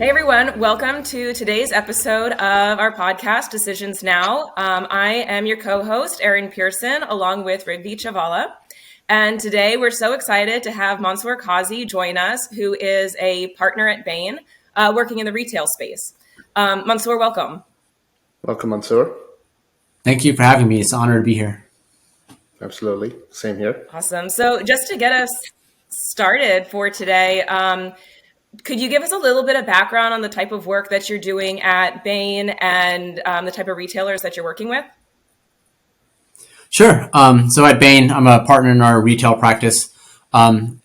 Hey everyone, welcome to today's episode of our podcast, Decisions Now. I am your co-host, Erin Pearson, along with Rigvinath Chevala. And today we're so excited to have Mansoor Kazi join us, who is a partner at Bain, working in the retail space. Mansoor, welcome. Welcome, Mansoor. Thank you for having me. It's an honor to be here. Absolutely. Same here. Awesome. So just to get us started for today, could you give us a little bit of background on the type of work that you're doing at Bain and the type of retailers that you're working with? Sure. So at Bain, I'm a partner in our retail practice. And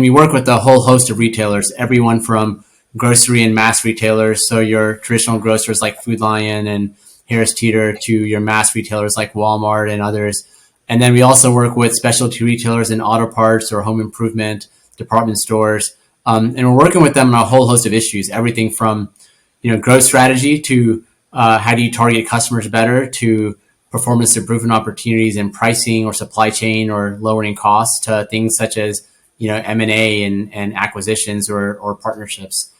we work with a whole host of retailers, everyone from grocery and mass retailers. So your traditional grocers like Food Lion and Harris Teeter to your mass retailers like Walmart and others. And then we also work with specialty retailers in auto parts or home improvement, department stores. And we're working with them on a whole host of issues, everything from, growth strategy to how do you target customers better to performance improvement opportunities in pricing or supply chain or lowering costs to things such as, M&A and acquisitions or partnerships.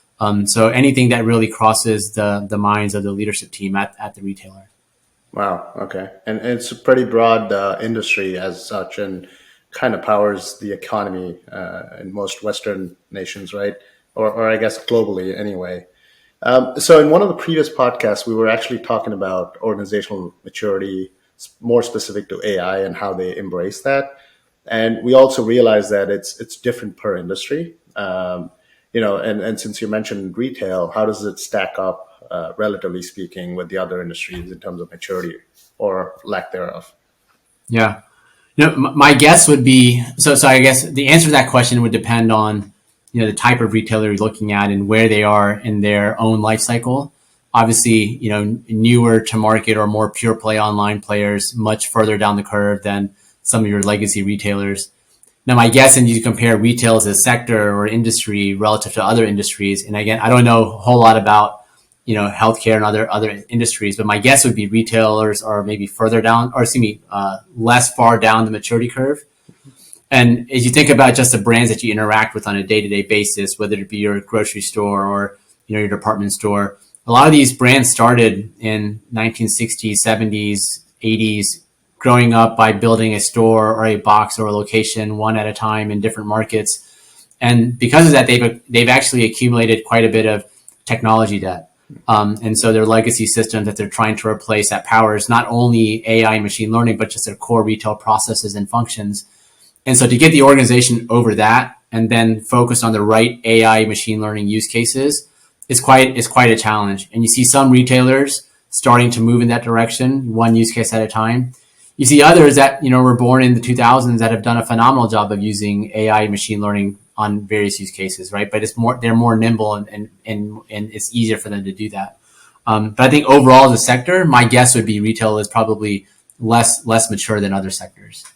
So anything that really crosses the minds of the leadership team at the retailer. Wow. Okay. And it's a pretty broad industry as such, and kind of powers the economy in most Western nations, right? Or I guess globally anyway. So in one of the previous podcasts, we were actually talking about organizational maturity, more specific to AI and how they embrace that. And we also realized that it's different per industry. And since you mentioned retail, how does it stack up, relatively speaking, with the other industries in terms of maturity or lack thereof? Yeah. My guess would be, so I guess the answer to that question would depend on, the type of retailer you're looking at and where they are in their own life cycle. Obviously, newer to market or more pure play online players much further down the curve than some of your legacy retailers. Now, my guess, and you compare retail as a sector or industry relative to other industries, and again, I don't know a whole lot about healthcare and other industries, but my guess would be retailers are maybe further down, or less far down the maturity curve. And as you think about just the brands that you interact with on a day-to-day basis, whether it be your grocery store or your department store, a lot of these brands started in 1960s, 70s, 80s, growing up by building a store or a box or a location one at a time in different markets. And because of that, they've actually accumulated quite a bit of technology debt. And so their legacy systems that they're trying to replace that powers not only AI and machine learning, but just their core retail processes and functions. And so to get the organization over that and then focus on the right AI machine learning use cases is quite a challenge. And you see some retailers starting to move in that direction, one use case at a time. You see others that, were born in the 2000s that have done a phenomenal job of using AI and machine learning on various use cases, right? But they're more nimble and it's easier for them to do that. But I think overall the sector, my guess would be retail is probably less mature than other sectors.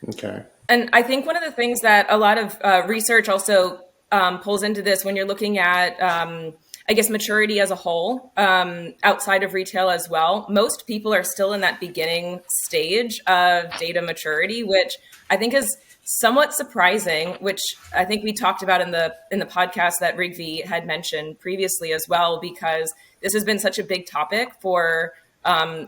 Okay. And I think one of the things that a lot of research also pulls into this when you're looking at, maturity as a whole, outside of retail as well, most people are still in that beginning stage of data maturity, which I think is somewhat surprising, which I think we talked about in the podcast that Rigvi had mentioned previously as well, because this has been such a big topic for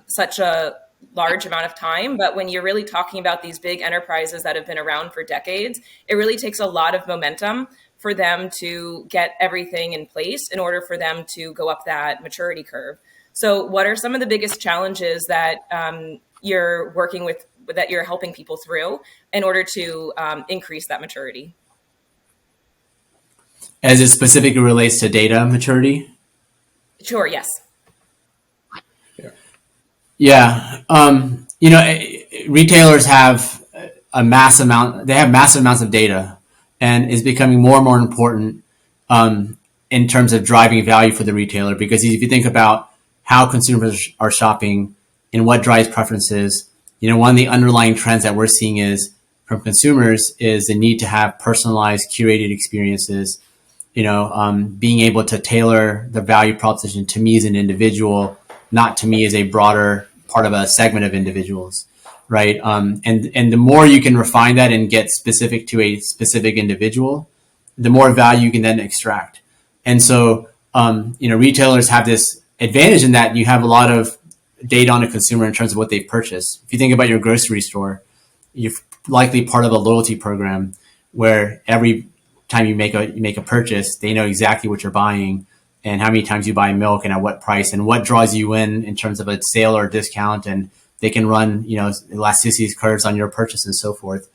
such a large amount of time. But when you're really talking about these big enterprises that have been around for decades, it really takes a lot of momentum for them to get everything in place in order for them to go up that maturity curve. So what are some of the biggest challenges that you're working with, that you're helping people through in order to increase that maturity? As it specifically relates to data maturity? Sure, yes. Yeah. Retailers have massive amounts of data, and is becoming more and more important in terms of driving value for the retailer. Because if you think about how consumers are shopping and what drives preferences, one of the underlying trends that we're seeing is from consumers is the need to have personalized, curated experiences. Being able to tailor the value proposition to me as an individual, not to me as a broader part of a segment of individuals, right? And the more you can refine that and get specific to a specific individual, the more value you can then extract. And so, retailers have this advantage in that you have a lot of data on a consumer in terms of what they've purchased. If you think about your grocery store, you're likely part of a loyalty program where every time you make a purchase, they know exactly what you're buying and how many times you buy milk and at what price and what draws you in terms of a sale or discount. And they can run, elasticity curves on your purchase and so forth.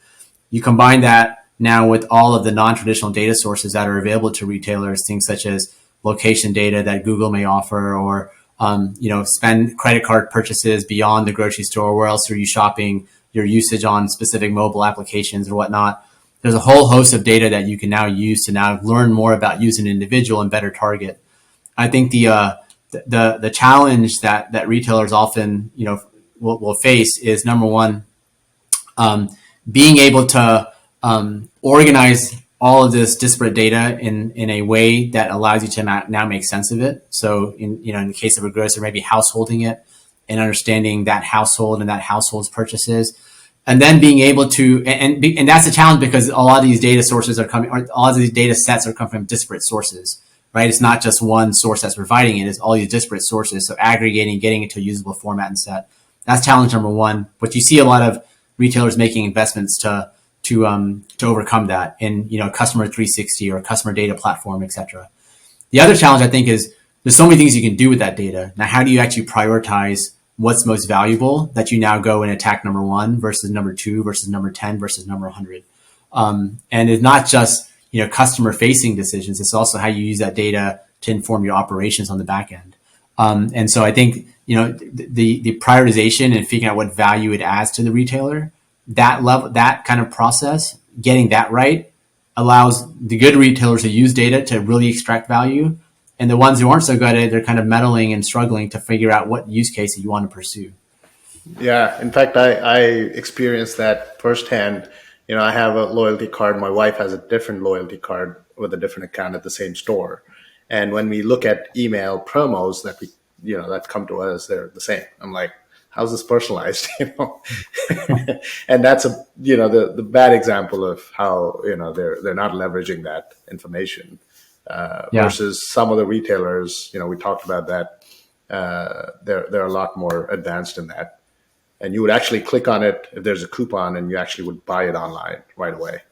You combine that now with all of the non-traditional data sources that are available to retailers, things such as location data that Google may offer, or spend credit card purchases beyond the grocery store. Where else are you shopping? Your usage on specific mobile applications or whatnot. There's a whole host of data that you can now use to now learn more about you as an individual and better target. I think the challenge that retailers often will face is, number one, being able to organize all of this disparate data in a way that allows you to now make sense of it. So in the case of a grocer, maybe householding it and understanding that household and that household's purchases, and then being able to and that's a challenge because a lot of these data sources are coming, or a lot of these data sets are coming from disparate sources, right? It's not just one source that's providing it; it's all these disparate sources. So aggregating, getting it to a usable format and set. That's challenge number one. But you see a lot of retailers making investments to overcome that in customer 360 or customer data platform, etc. The other challenge I think is there's so many things you can do with that data. Now, how do you actually prioritize what's most valuable that you now go and attack number one versus number two versus number 10 versus number 100? And it's not just customer facing decisions. It's also how you use that data to inform your operations on the back end. And so I think the prioritization and figuring out what value it adds to the retailer, that kind of process, getting that right, allows the good retailers to use data to really extract value. And the ones who aren't so good at it, they're kind of meddling and struggling to figure out what use case you want to pursue. Yeah, in fact, I experienced that firsthand. I have a loyalty card. My wife has a different loyalty card with a different account at the same store. And when we look at email promos that come to us, they're the same. I'm like, how's this personalized? And that's the bad example of how they're not leveraging that information. Versus some of the retailers, we talked about that. They're a lot more advanced in that, and you would actually click on it if there's a coupon, and you actually would buy it online right away.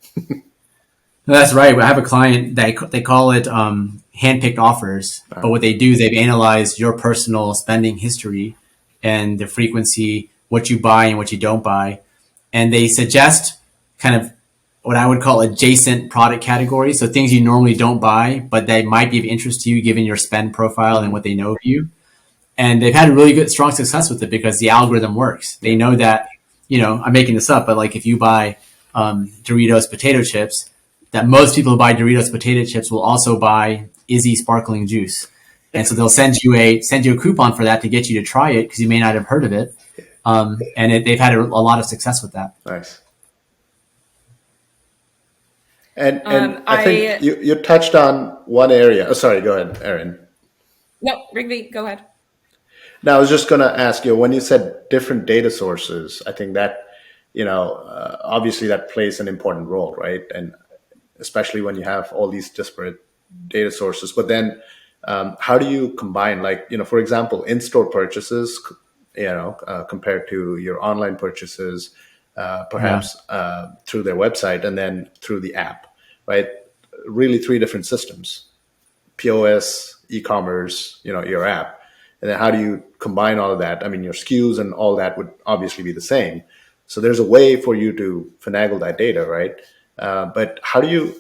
That's right. I have a client that they call it handpicked offers, but what they do is they've analyzed your personal spending history and the frequency, what you buy and what you don't buy, and they suggest kind of what I would call adjacent product categories. So things you normally don't buy, but they might be of interest to you given your spend profile and what they know of you. And they've had really good, strong success with it because the algorithm works. They know that, I'm making this up, but like if you buy Doritos potato chips, that most people who buy Doritos potato chips will also buy Izzy sparkling juice. And so they'll send you a coupon for that to get you to try it because you may not have heard of it. They've had a lot of success with that. Nice. And I think you touched on one area. Oh, sorry, go ahead, Erin. No, Rigvi, go ahead. Now, I was just going to ask you, when you said different data sources, I think that, obviously that plays an important role, right? And especially when you have all these disparate data sources. But then how do you combine, for example, in-store purchases, compared to your online purchases, perhaps through their website and then through the app, right? Really three different systems: POS, e-commerce, your app. And then how do you combine all of that? I mean, your SKUs and all that would obviously be the same. So there's a way for you to finagle that data, right? But how do you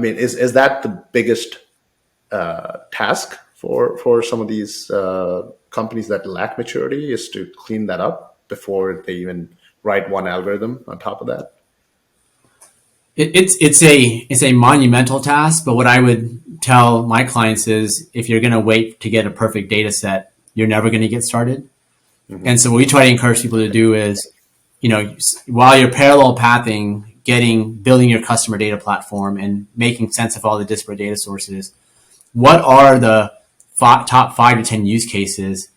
is that the biggest task for some of these companies that lack maturity, is to clean that up before they even write one algorithm on top of that? It's a monumental task, but what I would tell my clients is if you're going to wait to get a perfect data set, you're never going to get started. Mm-hmm. And so what we try to encourage people to do is, while you're parallel pathing, building your customer data platform and making sense of all the disparate data sources, what are the top 5 to 10 use cases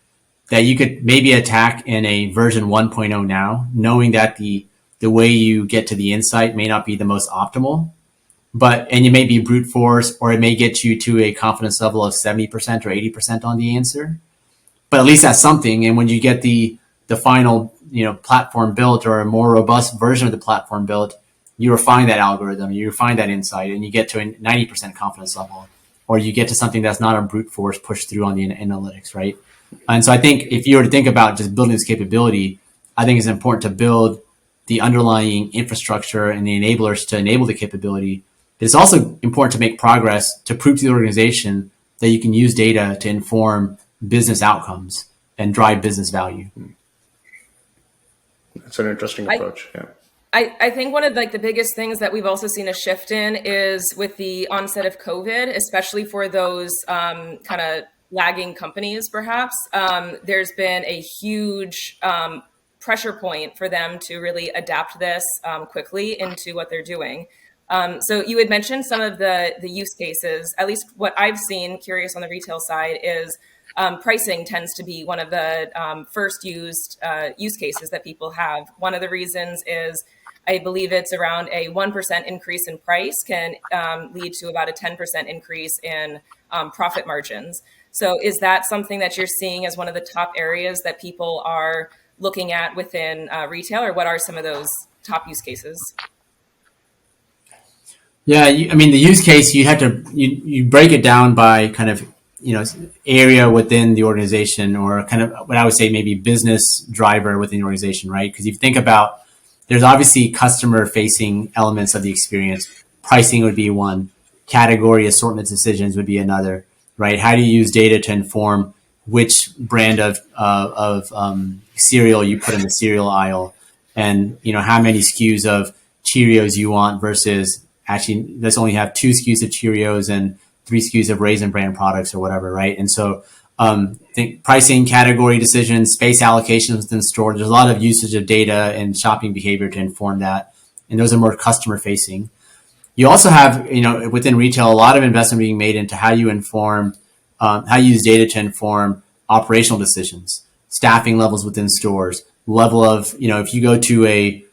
that you could maybe attack in a version 1.0 now, knowing that the way you get to the insight may not be the most optimal, and it may be brute force, or it may get you to a confidence level of 70% or 80% on the answer. But at least that's something. And when you get the final, platform built, or a more robust version of the platform built, you refine that algorithm, you refine that insight, and you get to a 90% confidence level, or you get to something that's not a brute force push through on the analytics, right? And so I think if you were to think about just building this capability, I think it's important to build the underlying infrastructure and the enablers to enable the capability. But it's also important to make progress to prove to the organization that you can use data to inform business outcomes and drive business value. That's an interesting approach. Yeah. I think one of the biggest things that we've also seen a shift in is with the onset of COVID, especially for those kind of lagging companies, perhaps. There's been a huge pressure point for them to really adapt this quickly into what they're doing. So you had mentioned some of the use cases. At least what I've seen, curious on the retail side, is pricing tends to be one of the first used use cases that people have. One of the reasons is, I believe it's around a 1% increase in price can lead to about a 10% increase in profit margins. So is that something that you're seeing as one of the top areas that people are looking at within retail, or what are some of those top use cases? Yeah, the use case, you have to you break it down by kind of area within the organization, or kind of what I would say maybe business driver within the organization, right? Because if you think about, there's obviously customer facing elements of the experience. Pricing would be one. Category assortment decisions would be another, right? How do you use data to inform which brand of cereal you put in the cereal aisle, and how many SKUs of Cheerios you want versus actually let's only have 2 SKUs of Cheerios and 3 SKUs of Raisin Bran products or whatever, right? And so think pricing, category decisions, space allocations within the store. There's a lot of usage of data and shopping behavior to inform that, and those are more customer facing. You also have, within retail, a lot of investment being made into how you inform, how you use data to inform operational decisions, staffing levels within stores, level of, if you go to a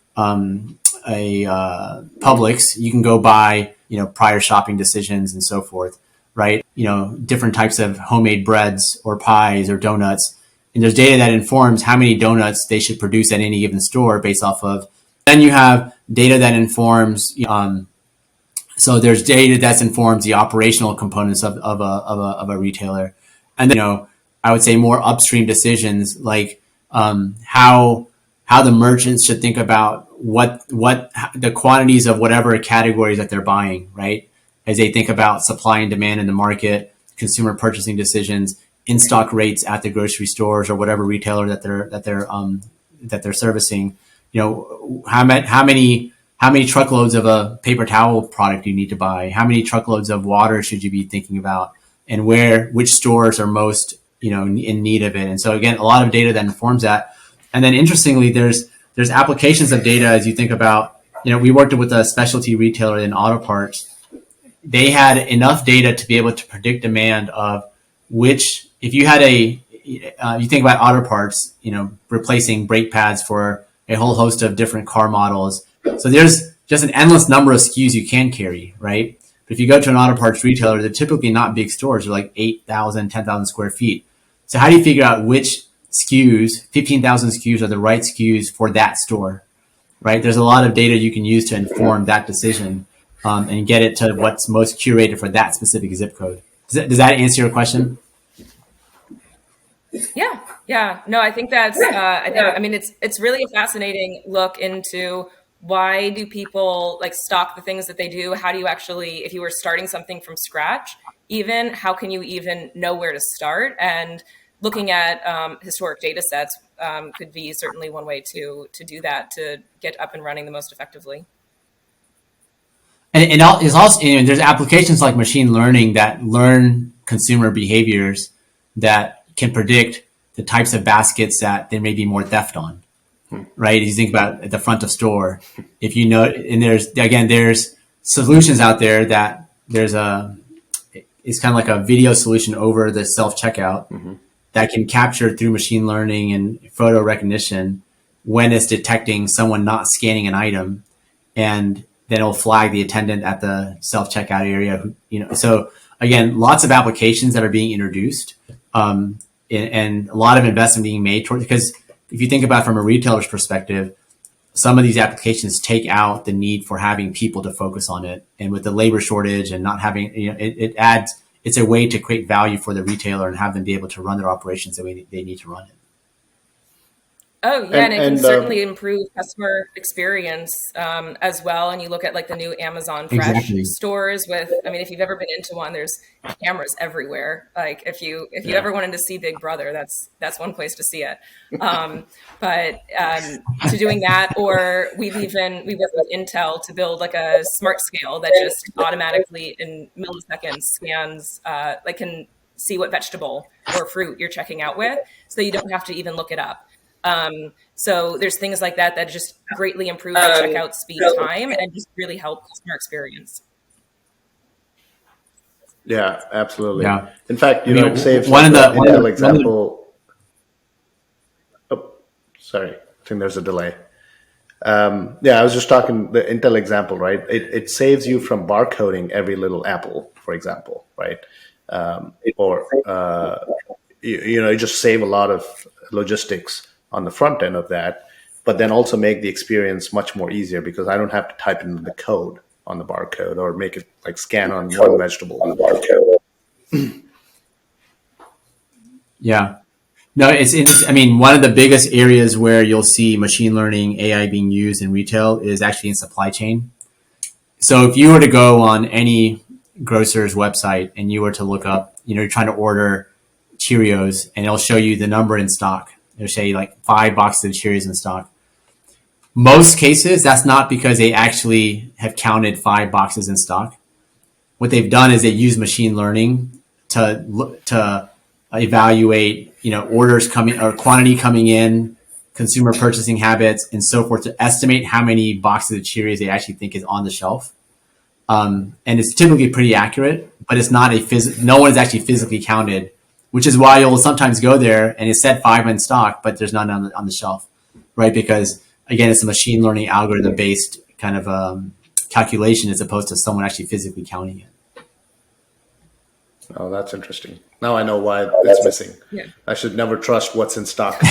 Publix, you can go by, prior shopping decisions and so forth, right? Different types of homemade breads or pies or donuts. And there's data that informs how many donuts they should produce at any given store based off of. Then you have data that informs, so there's data that informs the operational components of a retailer. And then, I would say more upstream decisions, like how the merchants should think about what the quantities of whatever categories that they're buying, right? As they think about supply and demand in the market, consumer purchasing decisions, in-stock rates at the grocery stores or whatever retailer that they're servicing. How many truckloads of a paper towel product do you need to buy? How many truckloads of water should you be thinking about? And which stores are most, in need of it? And so again, a lot of data that informs that. And then interestingly, there's applications of data as you think about, we worked with a specialty retailer in auto parts. They had enough data to be able to predict demand of which, if you had you think about auto parts, replacing brake pads for a whole host of different car models. So there's just an endless number of SKUs you can carry, right? But if you go to an auto parts retailer, they're typically not big stores. They're like 8,000, 10,000 square feet. So how do you figure out which SKUs, 15,000 SKUs are the right SKUs for that store, right? There's a lot of data you can use to inform that decision and get it to what's most curated for that specific zip code. Does that answer your question? Yeah. No, I think that's, it's really a fascinating look into why do people stock the things that they do? How do you actually, if you were starting something from scratch, even how can you even know where to start? And looking at historic data sets could be certainly one way to do that, to get up and running the most effectively. And it's also, there's applications like machine learning that learn consumer behaviors that can predict the types of baskets that there may be more theft on, right? If you think about at the front of store, if and there's solutions out there that it's kind of like a video solution over the self-checkout that can capture through machine learning and photo recognition when it's detecting someone not scanning an item, and then it'll flag the attendant at the self-checkout area. So again, lots of applications that are being introduced, and a lot of investment being made towards, because if you think about it from a retailer's perspective, some of these applications take out the need for having people to focus on it. And with the labor shortage and not having, it's a way to create value for the retailer and have them be able to run their operations the way they need to run it. Oh yeah, and it can certainly improve customer experience as well. And you look at like the new Amazon Fresh stores with, I mean, if you've ever been into one, there's cameras everywhere. Like if you ever wanted to see Big Brother, that's one place to see it. But to doing that, or we work with Intel to build like a smart scale that just automatically in milliseconds scans, like can see what vegetable or fruit you're checking out with, so you don't have to even look it up. So there's things like that just greatly improve the checkout speed time and just really help customer experience. Yeah, absolutely. Yeah. In fact, it saves Intel example. Oh, sorry. I think there's a delay. I was just talking the Intel example, right? It saves you from barcoding every little apple, for example, right? You just save a lot of logistics on the front end of that, but then also make the experience much more easier because I don't have to type in the code on the barcode or make it like scan on one vegetable on the barcode. Yeah. No, it's interesting. I mean, one of the biggest areas where you'll see machine learning AI being used in retail is actually in supply chain. So if you were to go on any grocer's website and you were to look up, you're trying to order Cheerios, and it'll show you the number in stock. It'll say like 5 boxes of Cheerios in stock. Most cases, that's not because they actually have counted 5 boxes in stock. What they've done is they use machine learning to evaluate, orders coming or quantity coming in, consumer purchasing habits, and so forth, to estimate how many boxes of Cheerios they actually think is on the shelf. And it's typically pretty accurate, but it's not no one is actually physically counted, which is why you'll sometimes go there and it said 5 in stock, but there's none on the shelf, right? Because again, it's a machine learning algorithm based kind of calculation as opposed to someone actually physically counting it. Oh, that's interesting. Now I know why it's missing. Yeah. I should never trust what's in stock.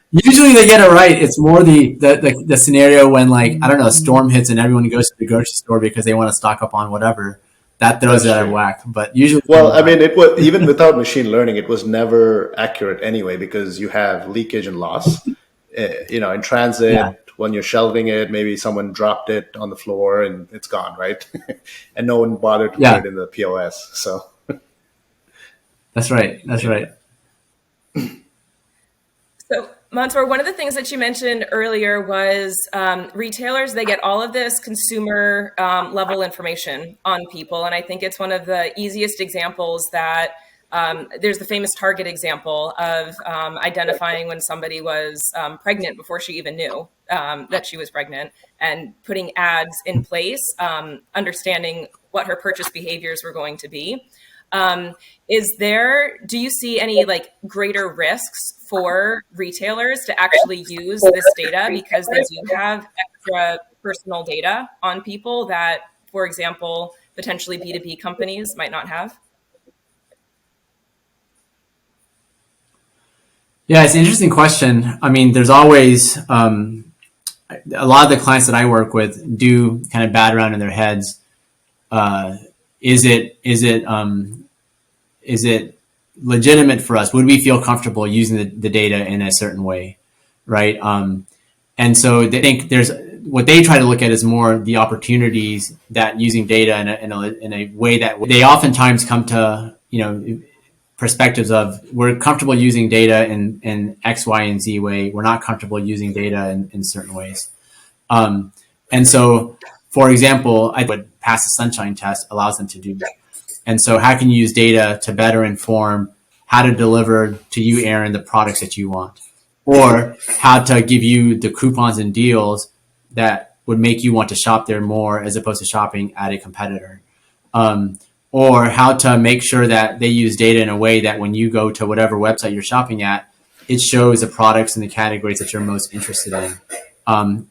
Usually they get it right. It's more the scenario when, like, I don't know, a storm hits and everyone goes to the grocery store because they want to stock up on whatever. That throws it out of whack. But usually, well, I mean, it was even without machine learning, it was never accurate anyway because you have leakage and loss. In transit, when you're shelving it, maybe someone dropped it on the floor and it's gone, right? And no one bothered to put it in the POS. So that's right. That's right. So, Mansoor, one of the things that you mentioned earlier was retailers, they get all of this consumer level information on people. And I think it's one of the easiest examples that there's the famous Target example of identifying when somebody was pregnant before she even knew that she was pregnant, and putting ads in place, understanding what her purchase behaviors were going to be. Do you see any like greater risks for retailers to actually use this data because they do have extra personal data on people that, for example, potentially B2B companies might not have? Yeah, it's an interesting question. I mean, there's always a lot of the clients that I work with do kind of bat around in their heads. Is it legitimate for us? Would we feel comfortable using the data in a certain way, right? And so they think what they try to look at is more the opportunities that using data in a way that they oftentimes come to, perspectives of, we're comfortable using data in X, Y, and Z way. We're not comfortable using data in certain ways. And so, for example, I would pass a sunshine test allows them to do that. And so how can you use data to better inform how to deliver to you, Erin, the products that you want, or how to give you the coupons and deals that would make you want to shop there more as opposed to shopping at a competitor, or how to make sure that they use data in a way that when you go to whatever website you're shopping at, it shows the products and the categories that you're most interested in.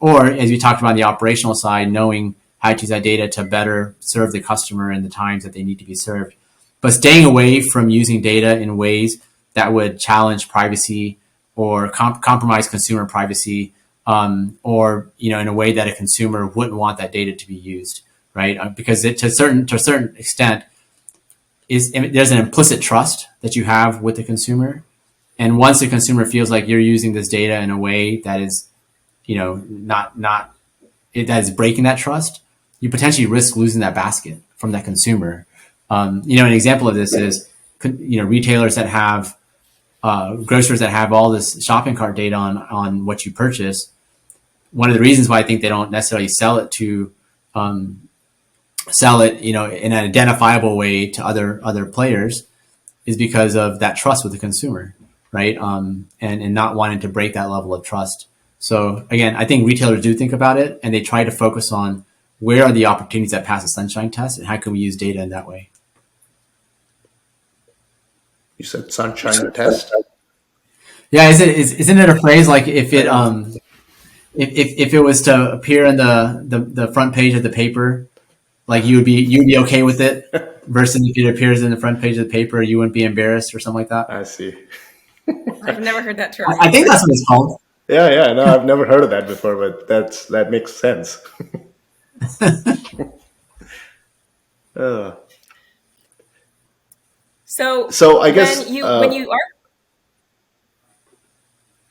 Or as we talked about on the operational side, knowing how to use that data to better serve the customer in the times that they need to be served. But staying away from using data in ways that would challenge privacy or compromise consumer privacy, or in a way that a consumer wouldn't want that data to be used, right? Because to a certain extent, there's an implicit trust that you have with the consumer, and once the consumer feels like you're using this data in a way that is, not that is breaking that trust, you potentially risk losing that basket from that consumer. An example of this is, retailers that have grocers that have all this shopping cart data on what you purchase. One of the reasons why I think they don't necessarily sell it in an identifiable way to other players is because of that trust with the consumer, right? And not wanting to break that level of trust. So again, I think retailers do think about it, and they try to focus on where are the opportunities that pass the sunshine test, and how can we use data in that way. You said sunshine test? Yeah, isn't it a phrase like if it was to appear in the front page of the paper, like you'd be okay with it, versus if it appears in the front page of the paper, you wouldn't be embarrassed or something like that? I see. I've never heard that term. I think that's what it's called. Yeah. No, I've never heard of that before, but that makes sense. So I guess when you are.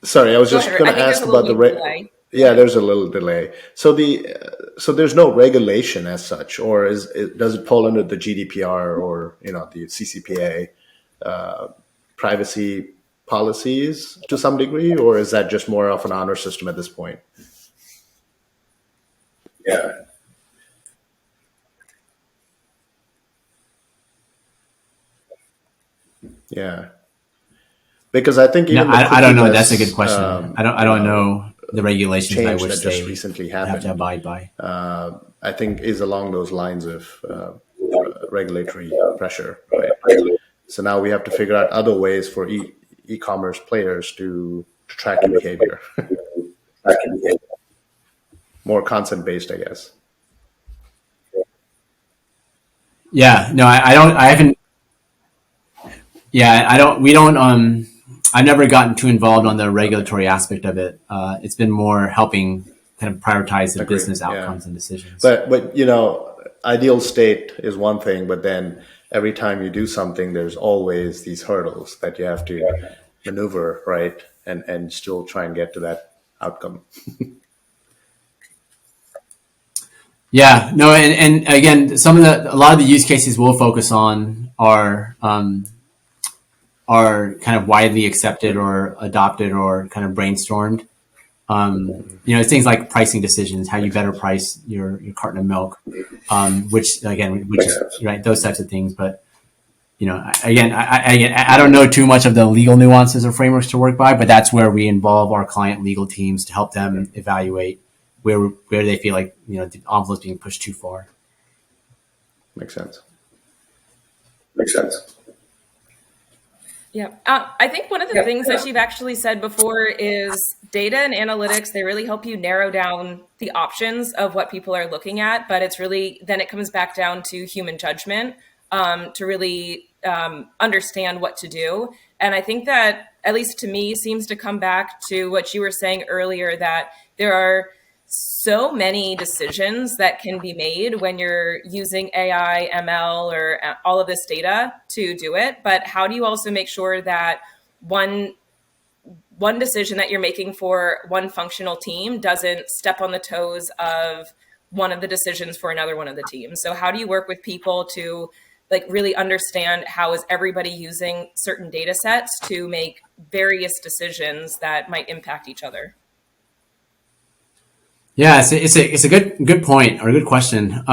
Sorry, I was just going to ask about the yeah. There's a little delay. So there's no regulation as such, or does it fall under the GDPR or the CCPA privacy policies to some degree, or is that just more of an honor system at this point? Yeah. Yeah. Because I think I don't know. That's a good question. I don't know the regulations I wish that just recently happened have to abide by. I think is along those lines of regulatory pressure, right? So now we have to figure out other ways for e-commerce players to track your behavior. More concept based, I guess. Yeah. No, I don't. I haven't. Yeah, I don't. We don't. I've never gotten too involved on the regulatory aspect of it. It's been more helping kind of prioritize the business outcomes and decisions. But ideal state is one thing, but then every time you do something, there's always these hurdles that you have to maneuver, right? And still try and get to that outcome. Yeah, no, and again, a lot of the use cases we'll focus on are kind of widely accepted or adopted or kind of brainstormed. It's things like pricing decisions, how you better price your carton of milk, which is right, those types of things. But again, I don't know too much of the legal nuances or frameworks to work by, but that's where we involve our client legal teams to help them evaluate where they feel like the envelope's being pushed too far. Makes sense. Yeah, I think one of the things that you've actually said before is data and analytics, they really help you narrow down the options of what people are looking at, but it's really, then it comes back down to human judgment to really understand what to do. And I think that, at least to me, seems to come back to what you were saying earlier, that there are so many decisions that can be made when you're using AI, ML, or all of this data to do it. But how do you also make sure that one decision that you're making for one functional team doesn't step on the toes of one of the decisions for another one of the teams? So how do you work with people to really understand how is everybody using certain data sets to make various decisions that might impact each other? Yeah, it's a good point or a good question,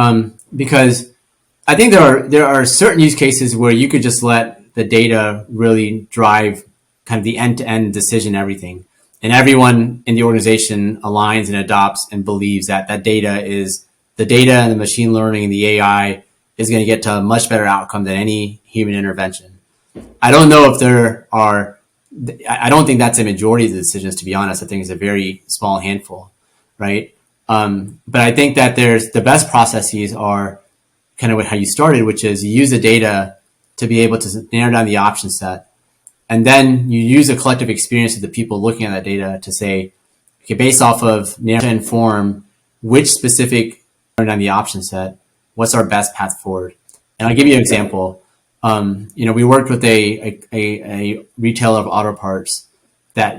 because I think there are certain use cases where you could just let the data really drive kind of the end-to-end decision, everything, and everyone in the organization aligns and adopts and believes that data and the machine learning and the AI is going to get to a much better outcome than any human intervention. I don't know if I don't think that's a majority of the decisions, to be honest. I think it's a very small handful. right? But I think that the best processes are kind of how you started, which is you use the data to be able to narrow down the option set. And then you use a collective experience of the people looking at that data to say, okay, based off of narrow to inform which specific narrow down the option set, what's our best path forward? And I'll give you an example. We worked with a retailer of auto parts that,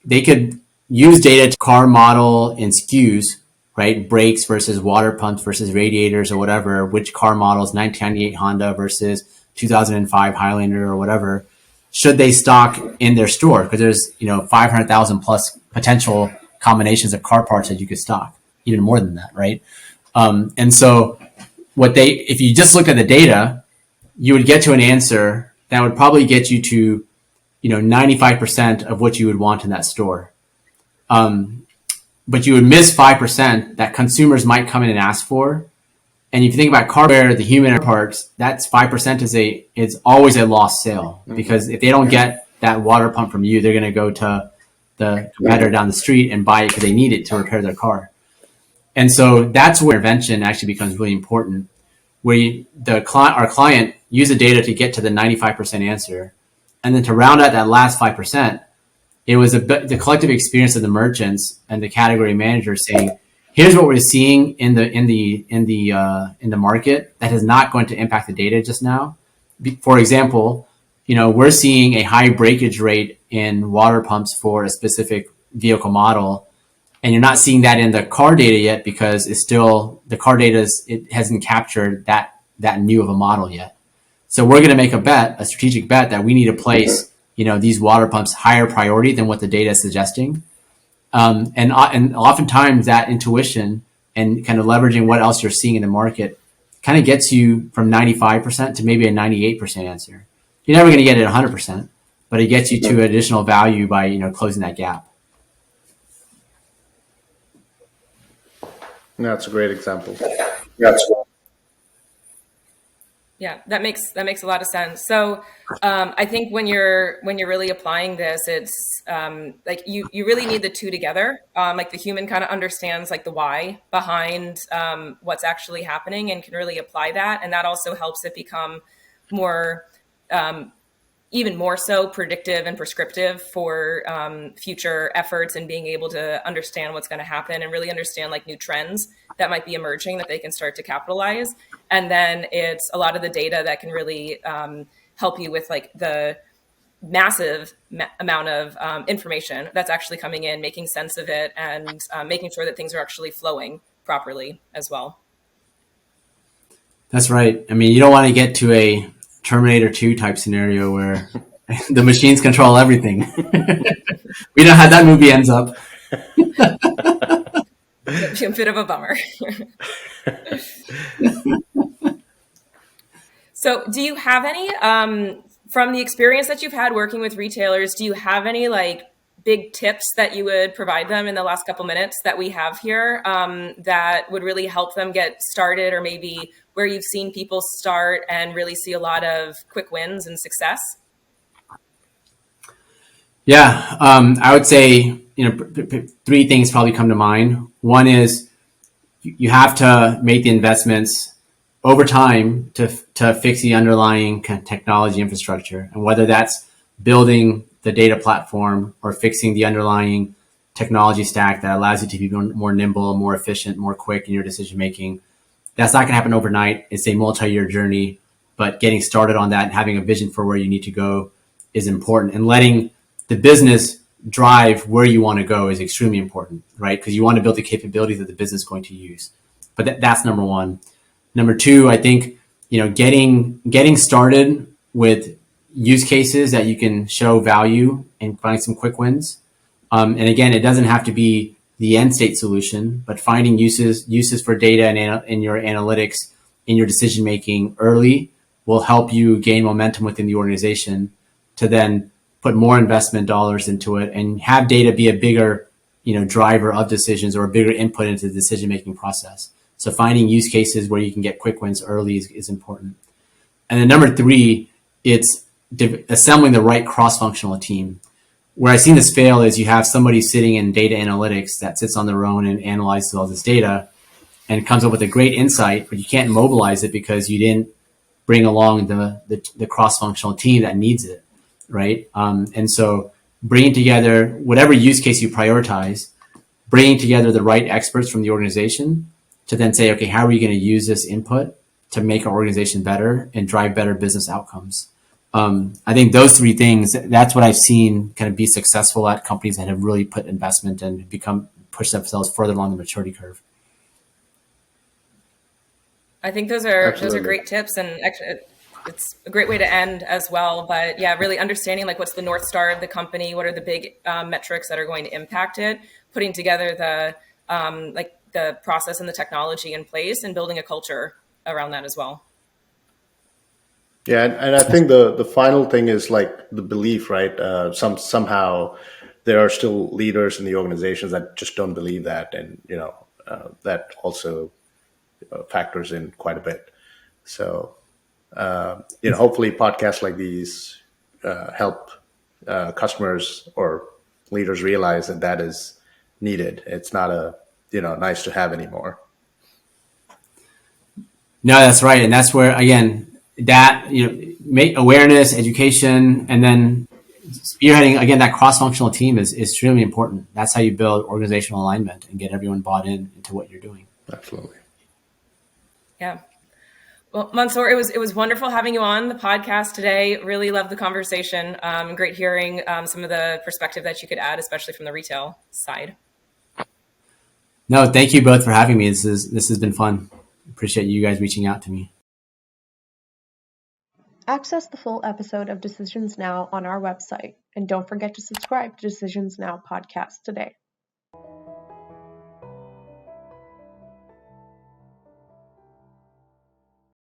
they could use data to car model and SKUs, right? Brakes versus water pumps versus radiators or whatever, which car models, 1998 Honda versus 2005 Highlander or whatever, should they stock in their store? Because there's, 500,000 plus potential combinations of car parts that you could stock, even more than that, right? And so if you just look at the data, you would get to an answer that would probably get you to, 95% of what you would want in that store. But you would miss 5% that consumers might come in and ask for. And if you think about hardware, the human parts, that's 5% is always a lost sale, because if they don't get that water pump from you, they're going to go to the competitor down the street and buy it because they need it to repair their car. And so that's where intervention actually becomes really important, where our client use the data to get to the 95% answer. And then to round out that last 5%, it was the collective experience of the merchants and the category managers saying, here's what we're seeing in the market that is not going to impact the data just now. For example, we're seeing a high breakage rate in water pumps for a specific vehicle model, and you're not seeing that in the car data yet because the car data it hasn't captured that new of a model yet. So we're going to make a strategic bet that we need to place, these water pumps higher priority than what the data is suggesting. And oftentimes that intuition and kind of leveraging what else you're seeing in the market kind of gets you from 95% to maybe a 98% answer. You're never going to get it 100%, but it gets you to additional value by, closing that gap. That's a great example. Yeah, that makes a lot of sense. So I think when you're really applying this, it's like you really need the two together. Like the human kind of understands like the why behind what's actually happening and can really apply that, and that also helps it become more, even more so predictive and prescriptive for future efforts and being able to understand what's going to happen and really understand like new trends that might be emerging that they can start to capitalize. And then it's a lot of the data that can really help you with like the massive amount of information that's actually coming in, making sense of it, and making sure that things are actually flowing properly as well. That's right. I mean, you don't want to get to a Terminator 2 type scenario where the machines control everything. We know how that movie ends up. It's a bit of a bummer. So do you have any, from the experience that you've had working with retailers, do you have any like big tips that you would provide them in the last couple minutes that we have here that would really help them get started, or maybe where you've seen people start and really see a lot of quick wins and success? Yeah, I would say, three things probably come to mind. One is you have to make the investments over time to fix the underlying kind of technology infrastructure, and whether that's building the data platform or fixing the underlying technology stack that allows you to be more nimble, more efficient, more quick in your decision making. That's not going to happen overnight. It's a multi-year journey, but getting started on that and having a vision for where you need to go is important, and letting the business drive where you want to go is extremely important, right? Because you want to build the capabilities that the business is going to use. But that's number one. Number two, I think, getting started with use cases that you can show value and find some quick wins. And again, it doesn't have to be the end state solution, but finding uses for data and in your analytics, in your decision making early will help you gain momentum within the organization to then put more investment dollars into it and have data be a bigger, driver of decisions or a bigger input into the decision making process. So finding use cases where you can get quick wins early is important. And then number three, it's assembling the right cross-functional team. where I've seen this fail is you have somebody sitting in data analytics that sits on their own and analyzes all this data and comes up with a great insight, but you can't mobilize it because you didn't bring along the cross-functional team that needs it, right? And so bringing together whatever use case you prioritize, bringing together the right experts from the organization to then say, okay, how are we going to use this input to make our organization better and drive better business outcomes? I think those three things, that's what I've seen kind of be successful at companies that have really put investment and push themselves further along the maturity curve. I think those are Absolutely. great tips, and actually it's a great way to end as well. But yeah, really understanding like what's the North Star of the company, what are the big metrics that are going to impact it, putting together the process and the technology in place, and building a culture around that as well. Yeah, and I think the final thing is like the belief, right? Somehow there are still leaders in the organizations that just don't believe that, and that also factors in quite a bit. So hopefully podcasts like these help customers or leaders realize that is needed. It's not a nice to have anymore. No, that's right, and that's where again that make awareness, education, and then spearheading again that cross-functional team is extremely important. That's how you build organizational alignment and get everyone bought into what you're doing. Absolutely. Yeah. Well, Mansoor, it was wonderful having you on the podcast today. Really loved the conversation. Great hearing some of the perspective that you could add, especially from the retail side. No, thank you both for having me. This has been fun. Appreciate you guys reaching out to me. Access the full episode of Decisions Now on our website, and don't forget to subscribe to Decisions Now podcast today.